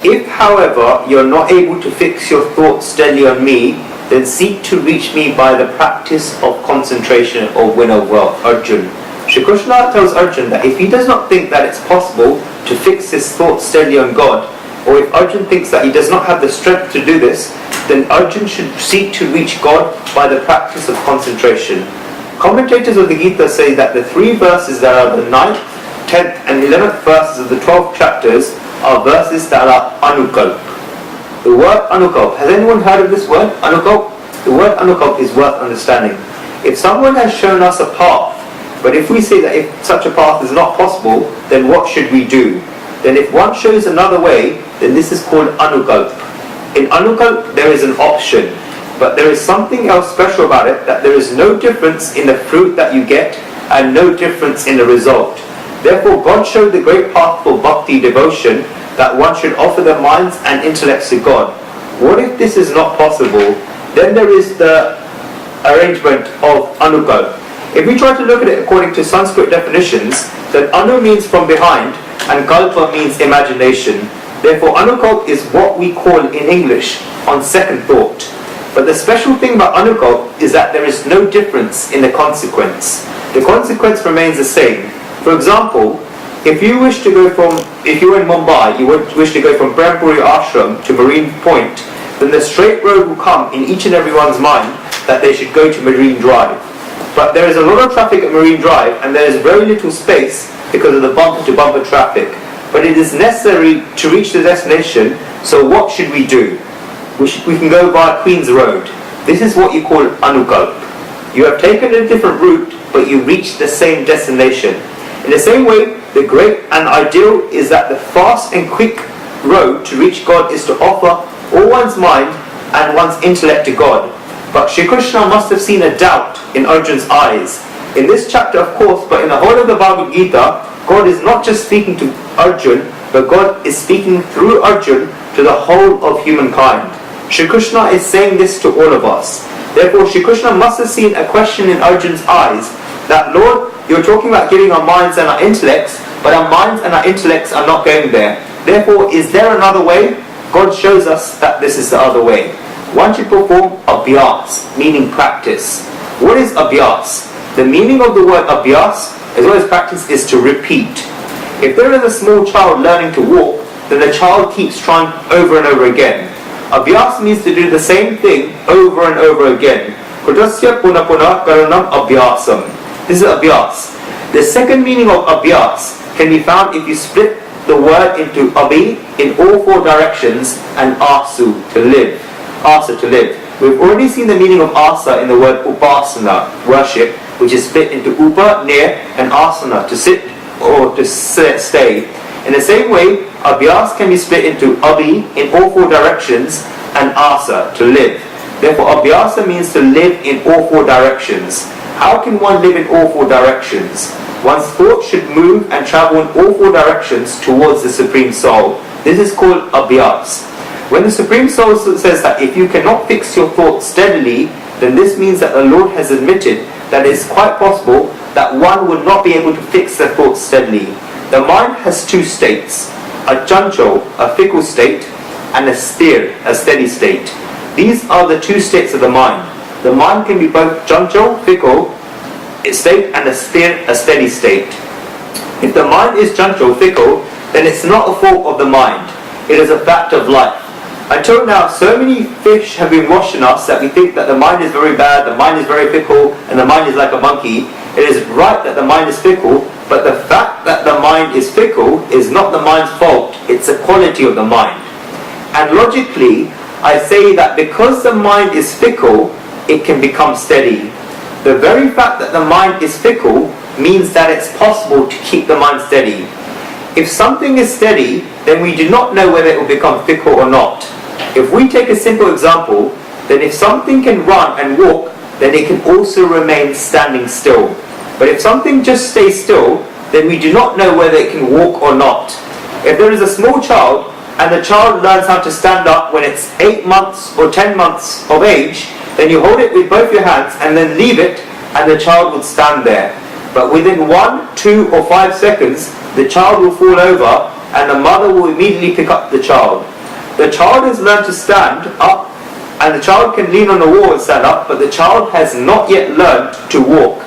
If, however, you are not able to fix your thoughts steadily on me, then seek to reach me by the practice of concentration or win of wealth. Arjuna. Shri Krishna tells Arjuna that if he does not think that it's possible to fix his thoughts steadily on God, or if Arjuna thinks that he does not have the strength to do this, then Arjuna should seek to reach God by the practice of concentration. Commentators of the Gita say that the 3 verses that are the 9th, 10th and 11th verses of the 12th chapters are verses that are anukalp. The word anukalp, has anyone heard of this word, anukalp? The word anukalp is worth understanding. If someone has shown us a path, but if we say that if such a path is not possible, then what should we do? Then if one shows another way, then this is called anukalp. In anukalp, there is an option, but there is something else special about it, that there is no difference in the fruit that you get and no difference in the result. Therefore, God showed the great path for bhakti devotion, that one should offer their minds and intellects to God. What if this is not possible? Then there is the arrangement of anukalp. If we try to look at it according to Sanskrit definitions, then anu means from behind and kalpa means imagination. Therefore, anukalp is what we call in English on second thought. But the special thing about anukalp is that there is no difference in the consequence. The consequence remains the same. For example, if you were in Mumbai, you wish to go from Brahmpuri Ashram to Marine Point, then the straight road will come in each and everyone's mind that they should go to Marine Drive. But there is a lot of traffic at Marine Drive and there is very little space because of the bumper-to-bumper traffic. But it is necessary to reach the destination, so what should we do? We can go via Queen's Road. This is what you call anukalp. You have taken a different route, but you reach the same destination. In the same way, the great and ideal is that the fast and quick road to reach God is to offer all one's mind and one's intellect to God. But Shri Krishna must have seen a doubt in Arjuna's eyes. In this chapter, of course, but in the whole of the Bhagavad Gita, God is not just speaking to Arjuna, but God is speaking through Arjuna to the whole of humankind. Shri Krishna is saying this to all of us. Therefore, Shri Krishna must have seen a question in Arjuna's eyes, that Lord, you're talking about giving our minds and our intellects, but our minds and our intellects are not going there. Therefore, is there another way? God shows us that this is the other way. One should perform abhyas, meaning practice. What is abhyas? The meaning of the word abhyas, as well as practice, is to repeat. If there is a small child learning to walk, then the child keeps trying over and over again. Abhyas means to do the same thing over and over again. Kudasya puna puna karanam abhyasam. This is abhyas. The second meaning of abhyas can be found if you split the word into abhi in all 4 directions and asu, to live. Asa, to live. We've already seen the meaning of asa in the word upasana, worship, which is split into upa, near, and asana, to sit or to stay. In the same way, abhyas can be split into abhi in all 4 directions and asa, to live. Therefore, abhyasa means to live in all 4 directions. How can one live in all 4 directions? One's thought should move and travel in all 4 directions towards the Supreme Soul. This is called abhyas. When the Supreme Soul says that if you cannot fix your thoughts steadily, then this means that the Lord has admitted that it is quite possible that one would not be able to fix their thoughts steadily. The mind has 2 states, a chanchal, a fickle state, and a sthir, a steady state. These are the 2 states of the mind. The mind can be both chanchal, fickle state, and a sthir, a steady state. If the mind is chanchal, fickle, then it's not a fault of the mind. It is a fact of life. Until now, so many fish have been washing us that we think that the mind is very bad, the mind is very fickle, and the mind is like a monkey. It is right that the mind is fickle, but the fact that the mind is fickle is not the mind's fault. It's a quality of the mind. And logically, I say that because the mind is fickle, it can become steady. The very fact that the mind is fickle means that it's possible to keep the mind steady. If something is steady, then we do not know whether it will become fickle or not. If we take a simple example, then if something can run and walk, then it can also remain standing still. But if something just stays still, then we do not know whether it can walk or not. If there is a small child, and the child learns how to stand up when it's 8 months or 10 months of age, then you hold it with both your hands and then leave it, and the child will stand there. But within 1, 2 or 5 seconds, the child will fall over and the mother will immediately pick up the child. The child has learned to stand up, and the child can lean on the wall and stand up, but the child has not yet learned to walk.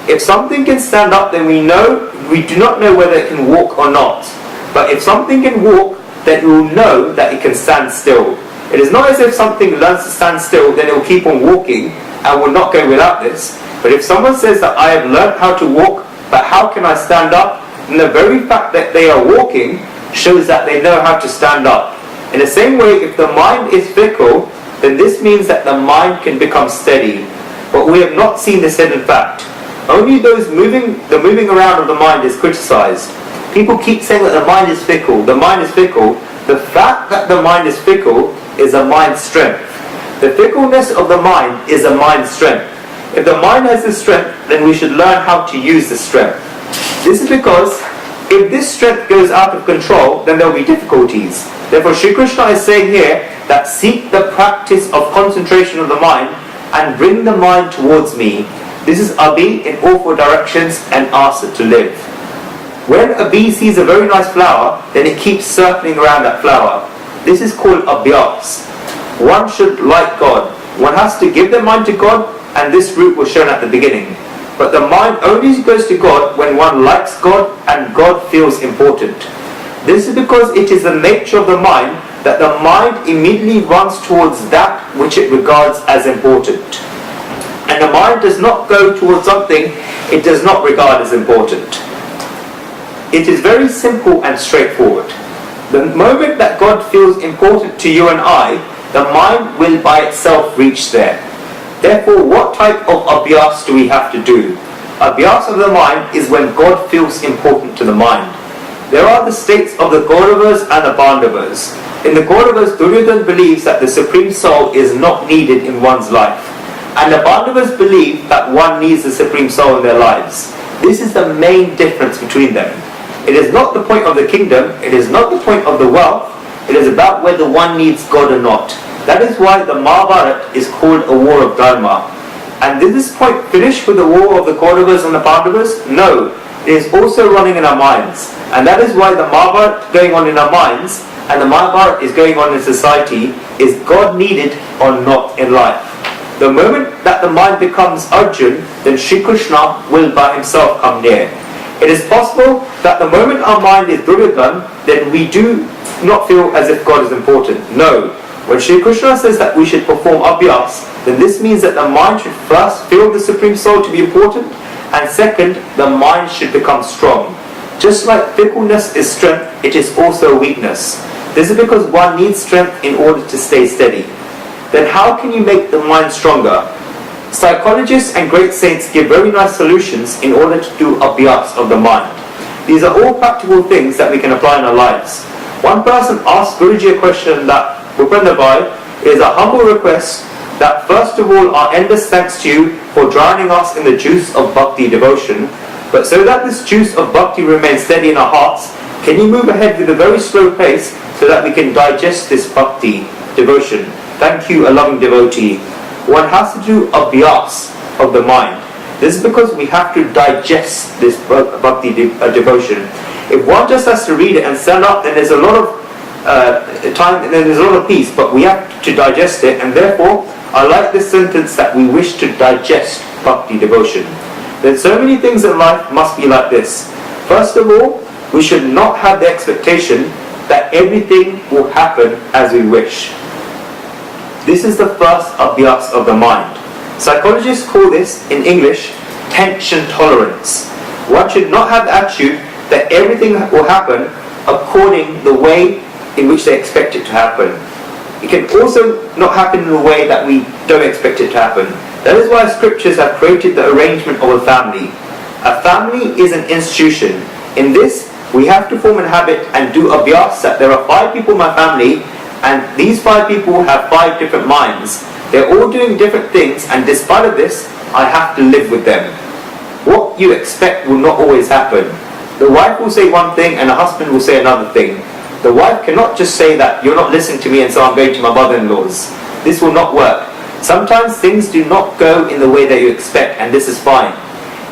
If something can stand up, then we do not know whether it can walk or not. But if something can walk, then we will know that it can stand still. It is not as if something learns to stand still, then it will keep on walking and will not go without this. But if someone says that I have learned how to walk, but how can I stand up? Then the very fact that they are walking shows that they know how to stand up. In the same way, if the mind is fickle, then this means that the mind can become steady. But we have not seen this hidden fact. Only the moving around of the mind is criticized. People keep saying that the mind is fickle, the mind is fickle. The fact that the mind is fickle is a mind strength. The fickleness of the mind is a mind strength. If the mind has this strength, then we should learn how to use the strength. This is because if this strength goes out of control, then there will be difficulties. Therefore, Sri Krishna is saying here that seek the practice of concentration of the mind and bring the mind towards me. This is a bee in all four directions and asks it to live. When a bee sees a very nice flower, then it keeps circling around that flower. This is called abhyas. One should like God. One has to give their mind to God, and this route was shown at the beginning. But the mind only goes to God when one likes God and God feels important. This is because it is the nature of the mind that the mind immediately runs towards that which it regards as important. And the mind does not go towards something it does not regard as important. It is very simple and straightforward. The moment that God feels important to you and I, the mind will by itself reach there. Therefore, what type of abhyas do we have to do? Abhyas of the mind is when God feels important to the mind. There are the states of the Kauravas and the Pandavas. In the Kauravas, Duryodhana believes that the Supreme Soul is not needed in one's life. And the Pandavas believe that one needs the Supreme Soul in their lives. This is the main difference between them. It is not the point of the kingdom, it is not the point of the wealth, it is about whether one needs God or not. That is why the Mahabharata is called a war of Dharma. And did this point finish with the war of the Kauravas and the Pandavas? No, it is also running in our minds. And that is why the Mahabharata going on in our minds and the Mahabharata is going on in society. Is God needed or not in life? The moment that the mind becomes Arjuna, then Sri Krishna will by himself come near. It is possible that the moment our mind is Duryodhana, then we do not feel as if God is important. No. When Sri Krishna says that we should perform abhyas, then this means that the mind should first feel the Supreme Soul to be important, and second, the mind should become strong. Just like fickleness is strength, it is also weakness. This is because one needs strength in order to stay steady. Then how can you make the mind stronger? Psychologists and great saints give very nice solutions in order to do abhyas of the mind. These are all practical things that we can apply in our lives. One person asked Guruji a question that, Bhupendrabhai, it is a humble request that first of all our endless thanks to you for drowning us in the juice of bhakti devotion, but so that this juice of bhakti remains steady in our hearts, can you move ahead with a very slow pace so that we can digest this bhakti devotion? Thank you, a loving devotee. One has to do abhyas of the mind. This is because we have to digest this bhakti devotion. If one just has to read it and stand up, then there's a lot of time and then there's a lot of peace, but we have to digest it, and therefore I like this sentence that we wish to digest bhakti devotion. There's so many things in life must be like this. First of all, we should not have the expectation that everything will happen as we wish. This is the first abhyas of the mind. Psychologists call this, in English, tension tolerance. One should not have the attitude that everything will happen according the way in which they expect it to happen. It can also not happen in the way that we don't expect it to happen. That is why scriptures have created the arrangement of a family. A family is an institution. In this, we have to form a habit and do abhyas that there are 5 people in my family, and these 5 people have 5 different minds. They're all doing different things, and despite of this, I have to live with them. What you expect will not always happen. The wife will say one thing and the husband will say another thing. The wife cannot just say that you're not listening to me and so I'm going to my mother-in-law's. This will not work. Sometimes things do not go in the way that you expect, and this is fine.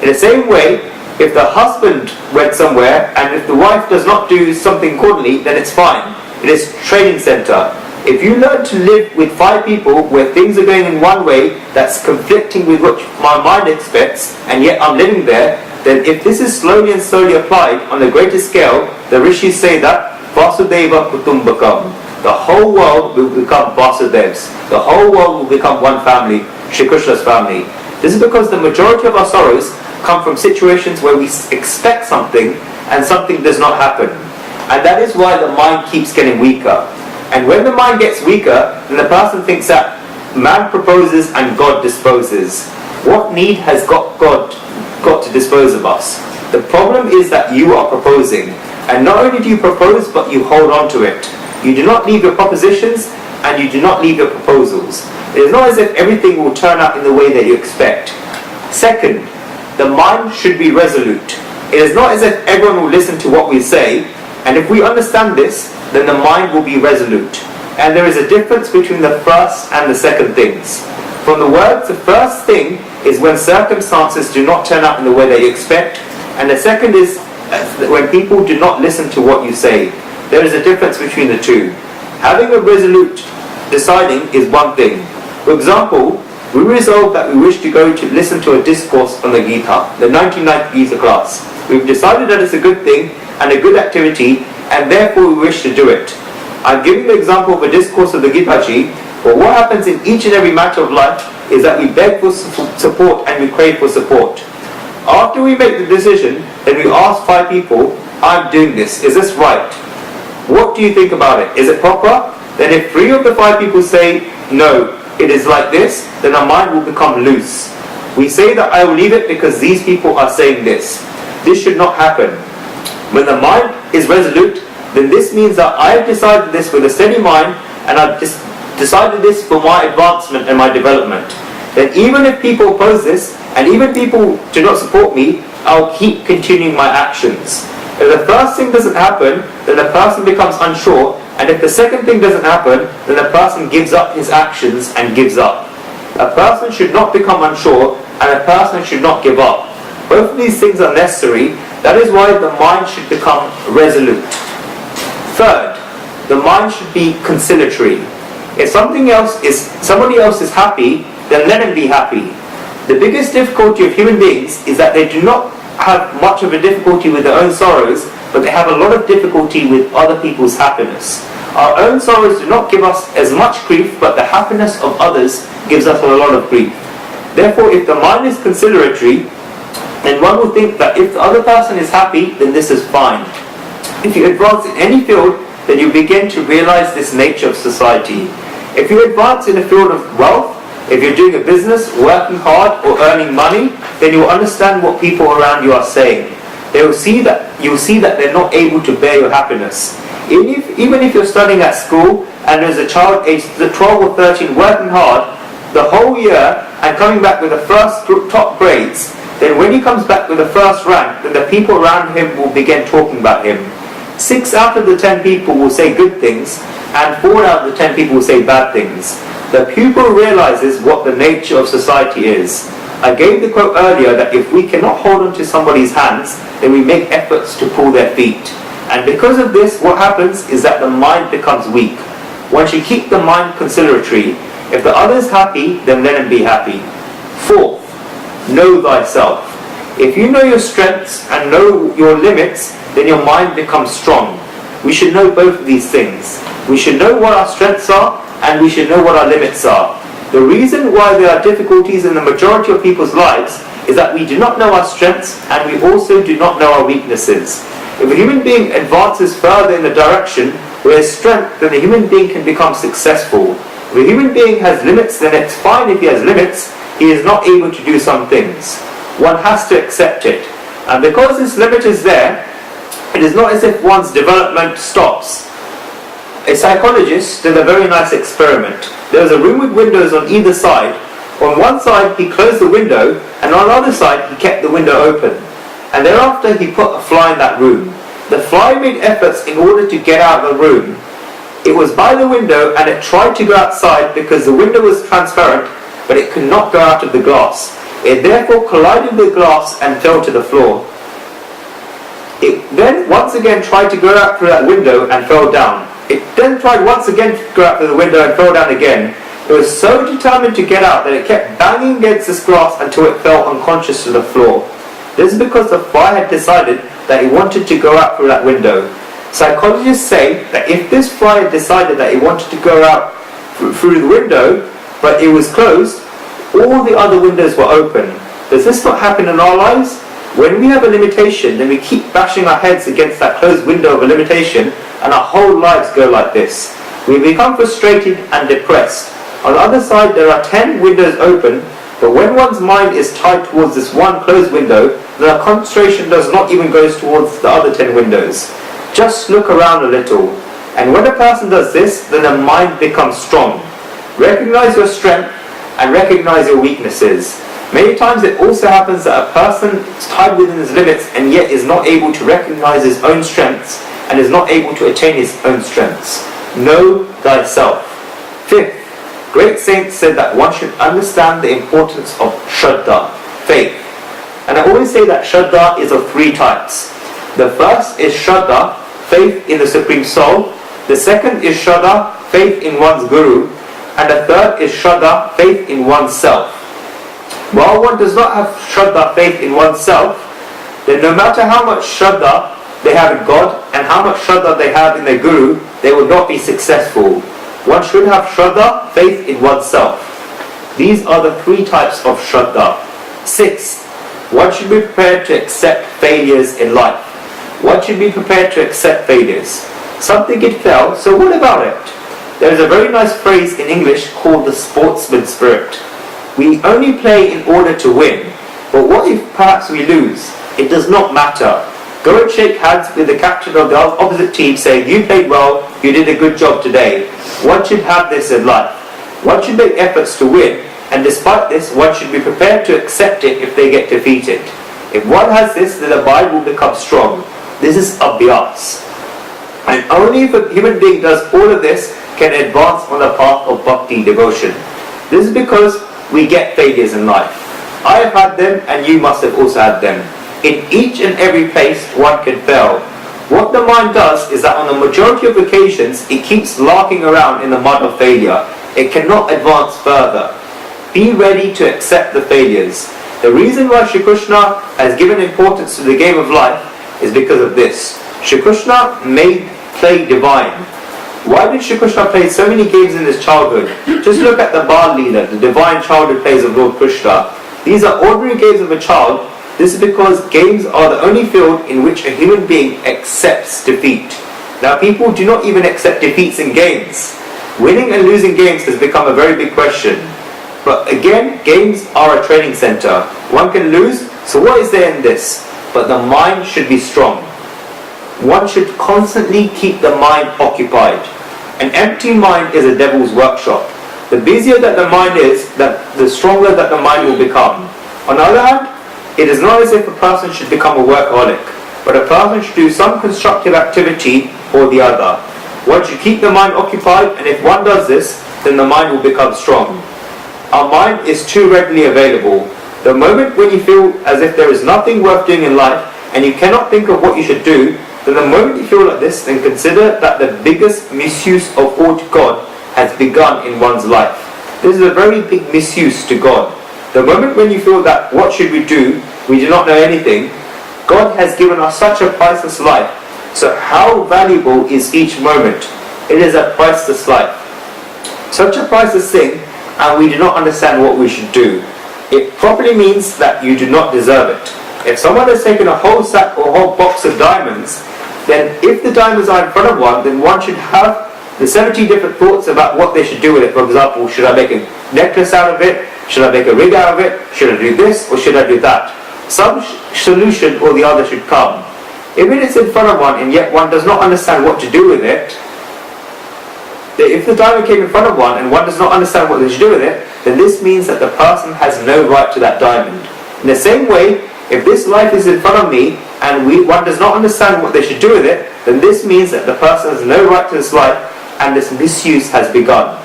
In the same way, if the husband went somewhere and if the wife does not do something accordingly, then it's fine. it is training center. If you learn to live with 5 people where things are going in one way that's conflicting with what my mind expects, and yet I'm living there, then if this is slowly and slowly applied on a greater scale, the rishis say that Vasudeva Kutumbakam, the whole world will become Vasudevs. The whole world will become one family, Shri Krishna's family. This is because the majority of our sorrows come from situations where we expect something and something does not happen. And that is why the mind keeps getting weaker. And when the mind gets weaker, then the person thinks that man proposes and God disposes. What need has God to dispose of us? The problem is that you are proposing. And not only do you propose, but you hold on to it. You do not leave your propositions and you do not leave your proposals. It is not as if everything will turn out in the way that you expect. Second, the mind should be resolute. It is not as if everyone will listen to what we say, and if we understand this, then the mind will be resolute. And there is a difference between the first and the second things. From the words, the first thing is when circumstances do not turn out in the way that you expect, and the second is when people do not listen to what you say. There is a difference between the two. Having a resolute deciding is one thing. For example, we resolve that we wish to go to listen to a discourse on the Gita, the 99th Gita class. We've decided that it's a good thing and a good activity, and therefore we wish to do it. I'm giving the example of a discourse of the Gita-ji, but what happens in each and every matter of life is that we beg for support and we crave for support. After we make the decision, then we ask 5 people, I'm doing this, is this right? What do you think about it? Is it proper? Then if 3 of the 5 people say, no, it is like this, then our mind will become loose. We say that I will leave it because these people are saying this. This should not happen. When the mind is resolute, then this means that I have decided this with a steady mind, and I've decided this for my advancement and my development. Then even if people oppose this, and even people do not support me, I'll keep continuing my actions. If the first thing doesn't happen, then the person becomes unsure, and if the second thing doesn't happen, then the person gives up his actions and gives up. A person should not become unsure, and a person should not give up. Both of these things are necessary. That is why the mind should become resolute. Third, the mind should be conciliatory. If somebody else is happy, then let him be happy. The biggest difficulty of human beings is that they do not have much of a difficulty with their own sorrows, but they have a lot of difficulty with other people's happiness. Our own sorrows do not give us as much grief, but the happiness of others gives us a lot of grief. Therefore, if the mind is conciliatory, then one will think that if the other person is happy, then this is fine. If you advance in any field, then you begin to realize this nature of society. If you advance in a field of wealth, if you're doing a business, working hard or earning money, then you will understand what people around you are saying. You'll see that they're not able to bear your happiness. Even if you're studying at school and there's a child aged 12 or 13 working hard the whole year and coming back with the first top grades, then when he comes back with the first rank, then the people around him will begin talking about him. 6 out of the 10 people will say good things, and 4 out of the 10 people will say bad things. The pupil realizes what the nature of society is. I gave the quote earlier that if we cannot hold on to somebody's hands, then we make efforts to pull their feet. And because of this, what happens is that the mind becomes weak. One should keep the mind conciliatory. If the other is happy, then let him be happy. Fourth, know thyself. If you know your strengths and know your limits, then your mind becomes strong. We should know both of these things. We should know what our strengths are, and we should know what our limits are. The reason why there are difficulties in the majority of people's lives is that we do not know our strengths, and we also do not know our weaknesses. If a human being advances further in the direction where his strength, then the human being can become successful. If a human being has limits, then it's fine if he has limits. He is not able to do some things. One has to accept it. And because this limit is there, it is not as if one's development stops. A psychologist did a very nice experiment. There was a room with windows on either side. On one side he closed the window, and on the other side he kept the window open. And thereafter he put a fly in that room. The fly made efforts in order to get out of the room. It was by the window and it tried to go outside because the window was transparent, but it could not go out of the glass. It therefore collided with the glass and fell to the floor. It then once again tried to go out through that window and fell down. It then tried once again to go out through the window and fell down again. It was so determined to get out that it kept banging against this glass until it fell unconscious to the floor. This is because the fly had decided that it wanted to go out through that window. Psychologists say that if this fly had decided that it wanted to go out through the window, but it was closed, all the other windows were open. Does this not happen in our lives? When we have a limitation, then we keep bashing our heads against that closed window of a limitation, and our whole lives go like this. We become frustrated and depressed. On the other side, there are 10 windows open, but when one's mind is tied towards this one closed window, then our concentration does not even go towards the other 10 windows. Just look around a little. And when a person does this, then the mind becomes strong. Recognize your strength and recognize your weaknesses. Many times it also happens that a person is tied within his limits and yet is not able to recognize his own strengths and is not able to attain his own strengths. Know thyself. Fifth, great saints said that one should understand the importance of Shraddha, faith. And I always say that Shraddha is of 3 types. The first is Shraddha, faith in the Supreme Soul. The second is Shraddha, faith in one's Guru. And the third is Shraddha, faith in oneself. While one does not have Shraddha, faith in oneself, then no matter how much Shraddha they have in God and how much Shraddha they have in their Guru, they will not be successful. One should have Shraddha, faith in oneself. These are the 3 types of Shraddha. 6. One should be prepared to accept failures in life. One should be prepared to accept failures. Something could fail, so what about it? There is a very nice phrase in English called the sportsman spirit. We only play in order to win, but what if perhaps we lose? It does not matter. Go and shake hands with the captain of the opposite team saying, you played well, you did a good job today. One should have this in life. One should make efforts to win, and despite this, one should be prepared to accept it if they get defeated. If one has this, then the mind will become strong. This is abhyas. And only if a human being does all of this can advance on the path of bhakti, devotion. This is because we get failures in life. I have had them and you must have also had them. In each and every place one can fail. What the mind does is that on the majority of occasions it keeps larking around in the mud of failure. It cannot advance further. Be ready to accept the failures. The reason why Shri Krishna has given importance to the game of life is because of this. Shri Krishna made play divine. Why did Shri Krishna play so many games in his childhood? Just look at the Bal Leela, the divine childhood plays of Lord Krishna. These are ordinary games of a child. This is because games are the only field in which a human being accepts defeat. Now people do not even accept defeats in games. Winning and losing games has become a very big question. But again, games are a training center. One can lose, so what is there in this? But the mind should be strong. One should constantly keep the mind occupied. An empty mind is a devil's workshop. The busier that the mind is, the stronger that the mind will become. On the other hand, it is not as if a person should become a workaholic, but a person should do some constructive activity or the other. One should keep the mind occupied, and if one does this, then the mind will become strong. Our mind is too readily available. The moment when you feel as if there is nothing worth doing in life, and you cannot think of what you should do, then the moment you feel like this, then consider that the biggest misuse of all to God has begun in one's life. This is a very big misuse to God. The moment when you feel that what should we do not know anything, God has given us such a priceless life. So how valuable is each moment? It is a priceless life. Such a priceless thing, and we do not understand what we should do. It probably means that you do not deserve it. If someone has taken a whole sack or a whole box of diamonds, then if the diamonds are in front of one, then one should have the 70 different thoughts about what they should do with it. For example, should I make a necklace out of it? Should I make a ring out of it? Should I do this or should I do that? Some solution or the other should come. If it is in front of one and yet one does not understand what to do with it, if the diamond came in front of one and one does not understand what they should do with it, then this means that the person has no right to that diamond. In the same way, if this life is in front of me and one does not understand what they should do with it, then this means that the person has no right to this life and this misuse has begun.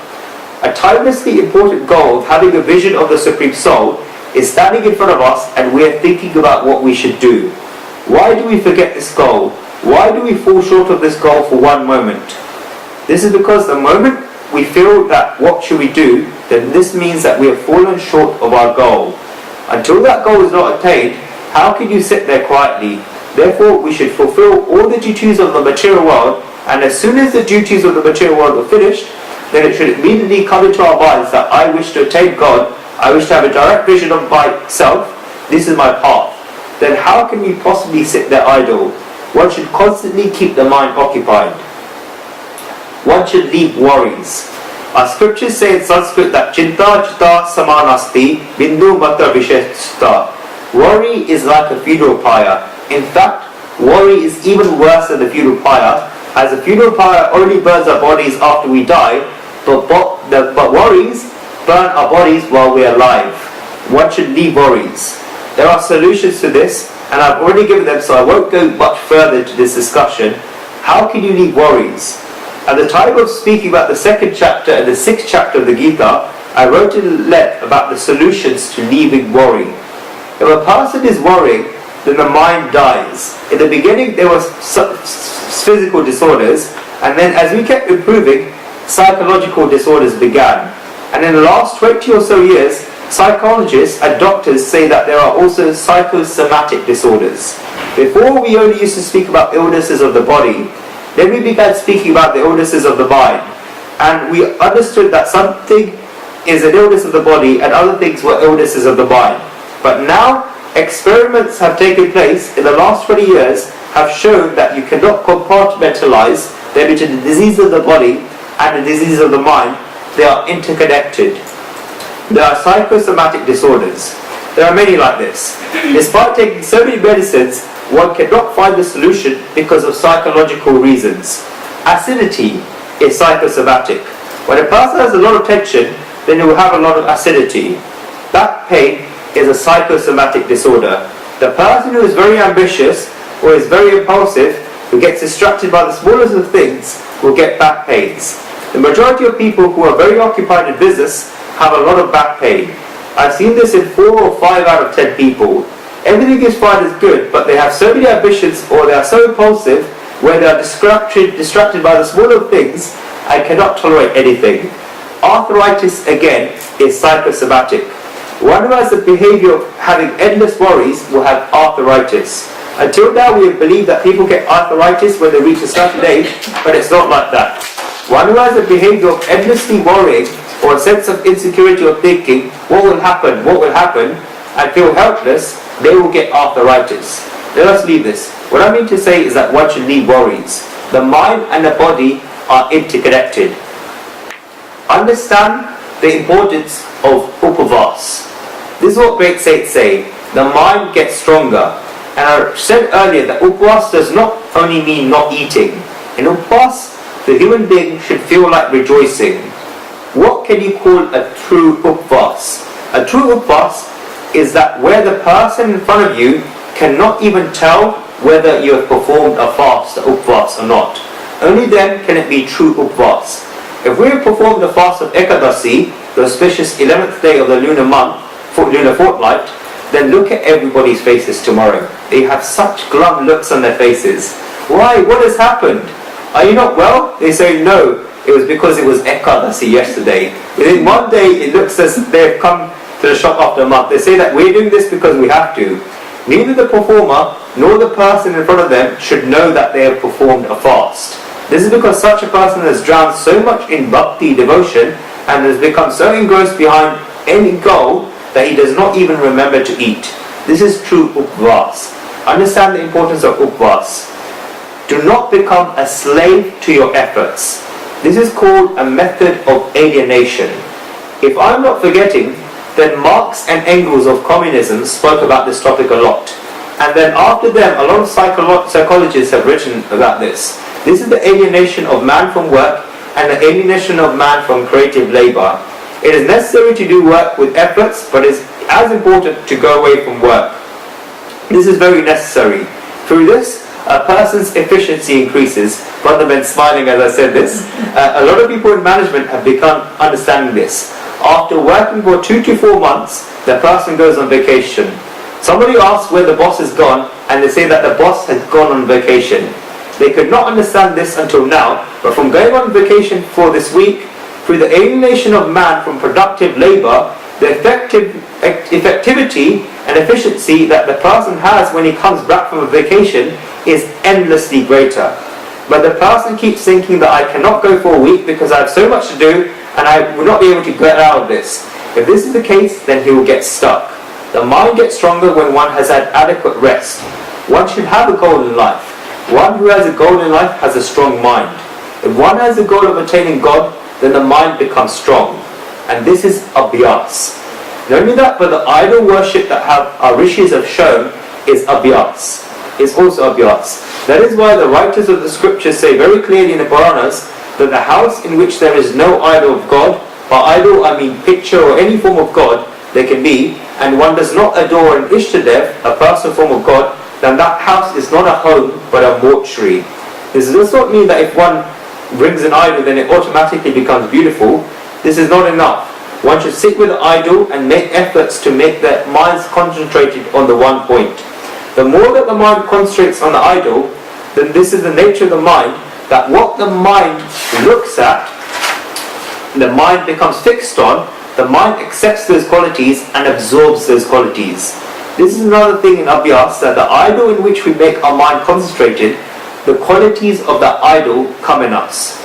A timelessly important goal of having a vision of the Supreme Soul is standing in front of us and we are thinking about what we should do. Why do we forget this goal? Why do we fall short of this goal for one moment? This is because the moment we feel that what should we do, then this means that we have fallen short of our goal. Until that goal is not attained, how can you sit there quietly? Therefore, we should fulfill all the duties of the material world, and as soon as the duties of the material world are finished, then it should immediately come into our minds that I wish to attain God, I wish to have a direct vision of myself, this is my path. Then how can you possibly sit there idle? One should constantly keep the mind occupied. One should leave worries. Our scriptures say in Sanskrit that Chinta Chita Samanasti Bindu Matra Visheshta. Worry is like a funeral pyre. In fact, worry is even worse than the funeral pyre, as the funeral pyre only burns our bodies after we die, but worries burn our bodies while we are alive. One should leave worries. There are solutions to this, and I've already given them, so I won't go much further into this discussion. How can you leave worries? At the time of speaking about the 2nd chapter and the 6th chapter of the Gita, I wrote in a letter about the solutions to leaving worry. If a person is worrying, then the mind dies. In the beginning there were physical disorders, and then as we kept improving, psychological disorders began. And in the last 20 or so years, psychologists and doctors say that there are also psychosomatic disorders. Before we only used to speak about illnesses of the body, then we began speaking about the illnesses of the mind. And we understood that something is an illness of the body and other things were illnesses of the mind. But now, experiments have taken place in the last 20 years have shown that you cannot compartmentalize them into the disease of the body and the disease of the mind. They are interconnected. There are psychosomatic disorders. There are many like this. Despite taking so many medicines, one cannot find the solution because of psychological reasons. Acidity is psychosomatic. When a person has a lot of tension, then he will have a lot of acidity. Back pain is a psychosomatic disorder. The person who is very ambitious or is very impulsive, who gets distracted by the smallest of things, will get back pains. The majority of people who are very occupied in business have a lot of back pain. I've seen this in 4 or 5 out of 10 people. Everything is fine is good, but they have so many ambitions or they are so impulsive where they are distracted by the smaller things and cannot tolerate anything. Arthritis again is psychosomatic. One who has the behavior of having endless worries will have arthritis. Until now we have believed that people get arthritis when they reach a certain age, but it's not like that. One who has a behavior of endlessly worrying or a sense of insecurity or thinking, what will happen, and feel helpless, they will get arthritis. Let us leave this. What I mean to say is that one should leave worries. The mind and the body are interconnected. Understand the importance of upavas. This is what great saints say. The mind gets stronger. And I said earlier that upavas does not only mean not eating. In upavas, the human being should feel like rejoicing. What can you call a true upavas? A true upavas is that where the person in front of you cannot even tell whether you have performed a fast, upavas, or not. Only then can it be true upavas. If we have performed the fast of Ekadasi, the auspicious 11th day of the lunar month, lunar fortnight, then look at everybody's faces tomorrow. They have such glum looks on their faces. Why? What has happened? Are you not well? They say no. It was because it was Ekadasi yesterday. Within one day, it looks as if they have come to the shop after a month. They say that we're doing this because we have to. Neither the performer nor the person in front of them should know that they have performed a fast. This is because such a person has drowned so much in bhakti devotion and has become so engrossed behind any goal that he does not even remember to eat. This is true upavas. Understand the importance of upavas. Do not become a slave to your efforts. This is called a method of alienation. If I'm not forgetting, then Marx and Engels of communism spoke about this topic a lot. And then after them, a lot of psychologists have written about this. This is the alienation of man from work and the alienation of man from creative labor. It is necessary to do work with efforts, but it is as important to go away from work. This is very necessary. Through this, a person's efficiency increases. Brother Ben smiling as I said this. A lot of people in management have become understanding this. After working for 2 to 4 months, the person goes on vacation. Somebody asks where the boss has gone, and they say that the boss has gone on vacation. They could not understand this until now, but from going on vacation for this week, through the alienation of man from productive labour, the effectivity and efficiency that the person has when he comes back from a vacation is endlessly greater. But the person keeps thinking that I cannot go for a week because I have so much to do and I will not be able to get out of this. If this is the case, then he will get stuck. The mind gets stronger when one has had adequate rest. One should have a goal in life. One who has a goal in life has a strong mind. If one has the goal of attaining God, then the mind becomes strong. And this is abhyas. Not only that, but the idol worship that our rishis have shown is abhyas. It's also abhyas. That is why the writers of the scriptures say very clearly in the Puranas that the house in which there is no idol of God, by idol I mean picture or any form of God there can be, and one does not adore an Ishtadev, a personal form of God, then that house is not a home but a mortuary. This does not mean that if one brings an idol then it automatically becomes beautiful. This is not enough. One should sit with the idol and make efforts to make their minds concentrated on the one point. The more that the mind concentrates on the idol, then this is the nature of the mind, that what the mind looks at, the mind becomes fixed on, the mind accepts those qualities and absorbs those qualities. This is another thing in abhyas, that the idol in which we make our mind concentrated, the qualities of that idol come in us.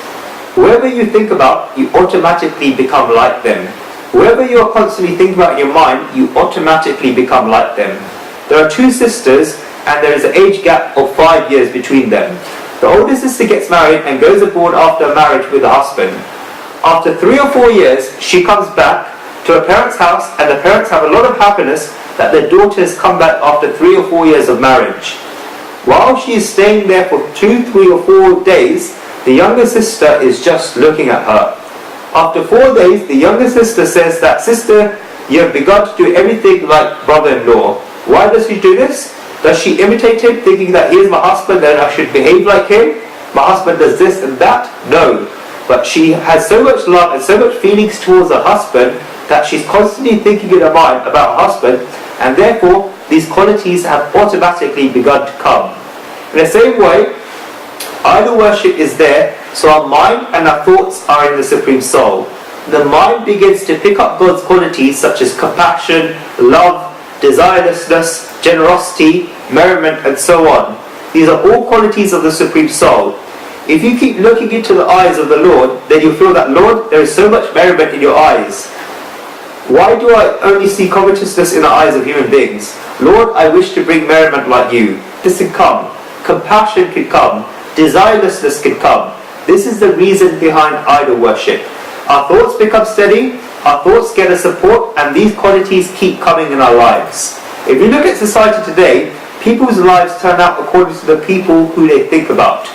Whoever you think about, you automatically become like them. Whoever you are constantly thinking about in your mind, you automatically become like them. There are two sisters and there is an age gap of 5 years between them. The older sister gets married and goes abroad after marriage with her husband. After 3 or 4 years, she comes back to her parents' house and the parents have a lot of happiness that their daughter has come back after 3 or 4 years of marriage. While she is staying there for 2, 3 or 4 days, the younger sister is just looking at her. After 4 days, the younger sister says that, "Sister, you have begun to do everything like brother-in-law." Why does she do this? Does she imitate him, thinking that he is my husband and I should behave like him? My husband does this and that? No. But she has so much love and so much feelings towards her husband that she's constantly thinking in her mind about her husband, and therefore these qualities have automatically begun to come. In the same way, idol worship is there, so our mind and our thoughts are in the Supreme Soul. The mind begins to pick up God's qualities such as compassion, love, desirelessness, generosity, merriment, and so on. These are all qualities of the Supreme Soul. If you keep looking into the eyes of the Lord, then you feel that, "Lord, there is so much merriment in your eyes. Why do I only see covetousness in the eyes of human beings? Lord, I wish to bring merriment like you." This can come. Compassion can come. Desirelessness can come. This is the reason behind idol worship. Our thoughts become steady, our thoughts get a support, and these qualities keep coming in our lives. If you look at society today, people's lives turn out according to the people who they think about.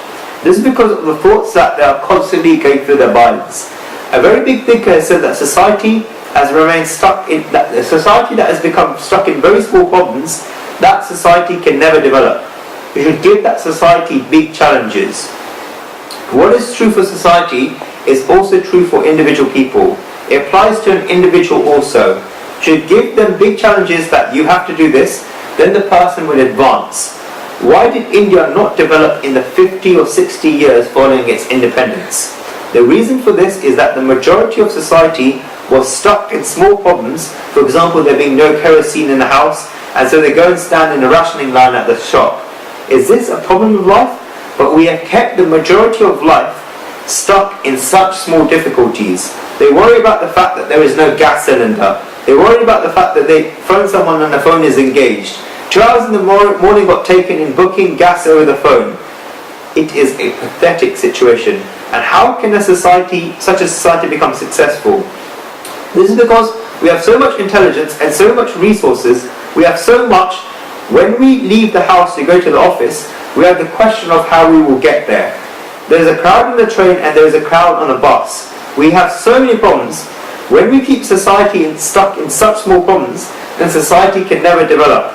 This is because of the thoughts that they are constantly going through their minds. A very big thinker has said that society has remained stuck in, that a society that has become stuck in very small problems, that society can never develop. We should give that society big challenges. What is true for society is also true for individual people. It applies to an individual also. Should give them big challenges that you have to do this, then the person will advance. Why did India not develop in the 50 or 60 years following its independence? The reason for this is that the majority of society was stuck in small problems. For example, there being no kerosene in the house, and so they go and stand in a rationing line at the shop. Is this a problem of life? But we have kept the majority of life stuck in such small difficulties. They worry about the fact that there is no gas cylinder. They worry about the fact that they phone someone and the phone is engaged. 2 hours in the morning got taken in booking gas over the phone. It is a pathetic situation. And how can such a society become successful? This is because we have so much intelligence and so much resources. We have so much. When we leave the house to go to the office, we have the question of how we will get there. There's a crowd on the train and there's a crowd on a bus. We have so many problems. When we keep society stuck in such small problems, then society can never develop.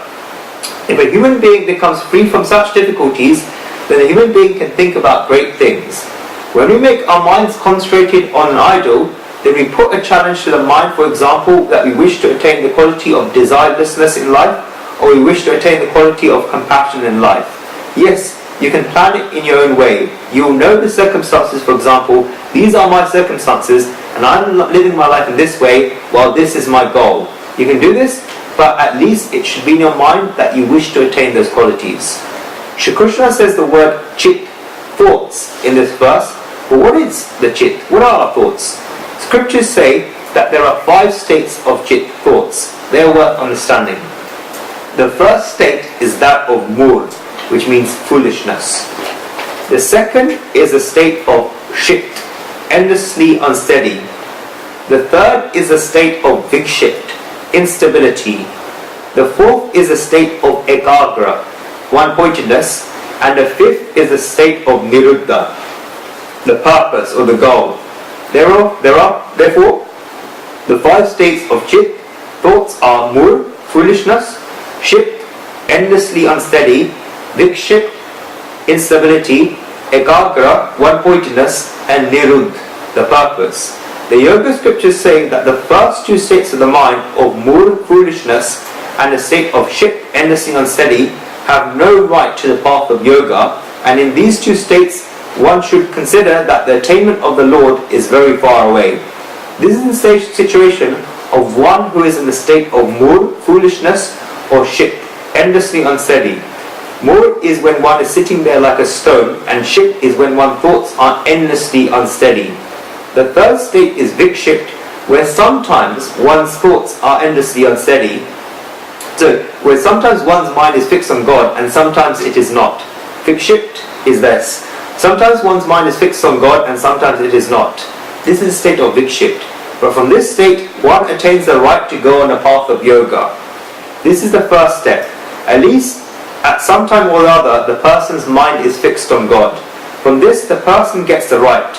If a human being becomes free from such difficulties, then a human being can think about great things. When we make our minds concentrated on an idol, then we put a challenge to the mind, for example, that we wish to attain the quality of desirelessness in life, or we wish to attain the quality of compassion in life. Yes, you can plan it in your own way. You'll know the circumstances. For example, these are my circumstances and I'm living my life in this way, well, this is my goal. You can do this, but at least it should be in your mind that you wish to attain those qualities. Shri Krishna says the word chit, thoughts, in this verse. But what is the chit? What are our thoughts? Scriptures say that there are 5 states of chit, thoughts. They are worth understanding. The first state is that of mur, which means foolishness. The second is a state of shit, endlessly unsteady. The third is a state of vikshit, instability. The fourth is a state of ekagra, one-pointedness. And the fifth is a state of niruddha, the purpose or the goal. There are therefore the 5 states of chit. Thoughts are mur, foolishness; shit, endlessly unsteady; vikshit, instability; ekagra, one-pointedness; and niruddha, the purpose. The yoga scriptures say that the first 2 states of the mind, of mur, foolishness, and the state of shit, endlessly unsteady, have no right to the path of yoga, and in these 2 states one should consider that the attainment of the Lord is very far away. This is the situation of one who is in the state of mur, foolishness, or shit, endlessly unsteady. Mur is when one is sitting there like a stone, and shit is when one's thoughts are endlessly unsteady. The third state is vikshit, where sometimes one's thoughts are endlessly unsteady. So, where sometimes one's mind is fixed on God and sometimes it is not. Vikshit is this. Sometimes one's mind is fixed on God and sometimes it is not. This is a state of vikshit. But from this state, one attains the right to go on a path of yoga. This is the first step. At least, at some time or other, the person's mind is fixed on God. From this, the person gets the right.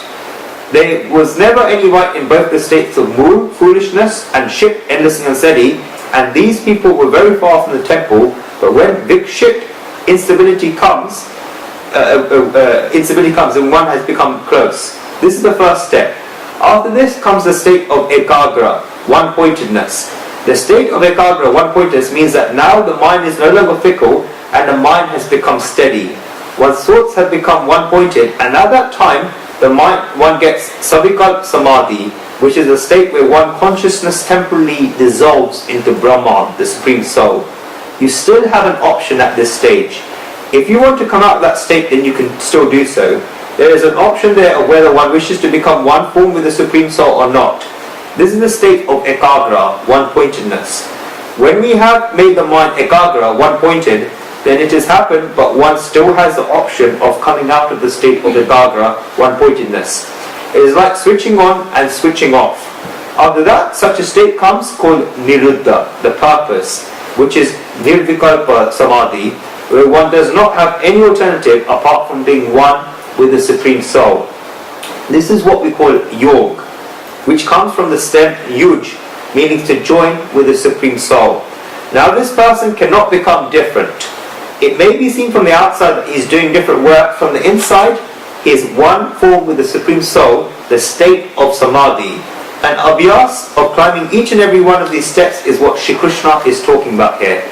There was never any right in both the states of mur, foolishness, and shit, endlessly unsteady, and these people were very far from the temple. But when vikshit, instability comes, and one has become close. This is the first step. After this comes the state of ekagra, one-pointedness. The state of ekagra, one-pointedness, means that now the mind is no longer fickle and the mind has become steady. One's thoughts have become one-pointed, and at that time one gets savikalp samadhi, which is a state where one consciousness temporarily dissolves into Brahman, the Supreme Soul. You still have an option at this stage. If you want to come out of that state, then you can still do so. There is an option there of whether one wishes to become one form with the Supreme Soul or not. This is the state of ekagra, one-pointedness. When we have made the mind ekagra, one-pointed, then it has happened, but one still has the option of coming out of the state of ekagra, one-pointedness. It is like switching on and switching off. After that, such a state comes called niruddha, the purpose, which is nirvikalpa samadhi, where one does not have any alternative apart from being one with the Supreme Soul. This is what we call yog, which comes from the stem yuj, meaning to join with the Supreme Soul. Now this person cannot become different. It may be seen from the outside that he is doing different work. From the inside, he is one form with the Supreme Soul, the state of samadhi. And abhyas of climbing each and every one of these steps is what Shri Krishna is talking about here.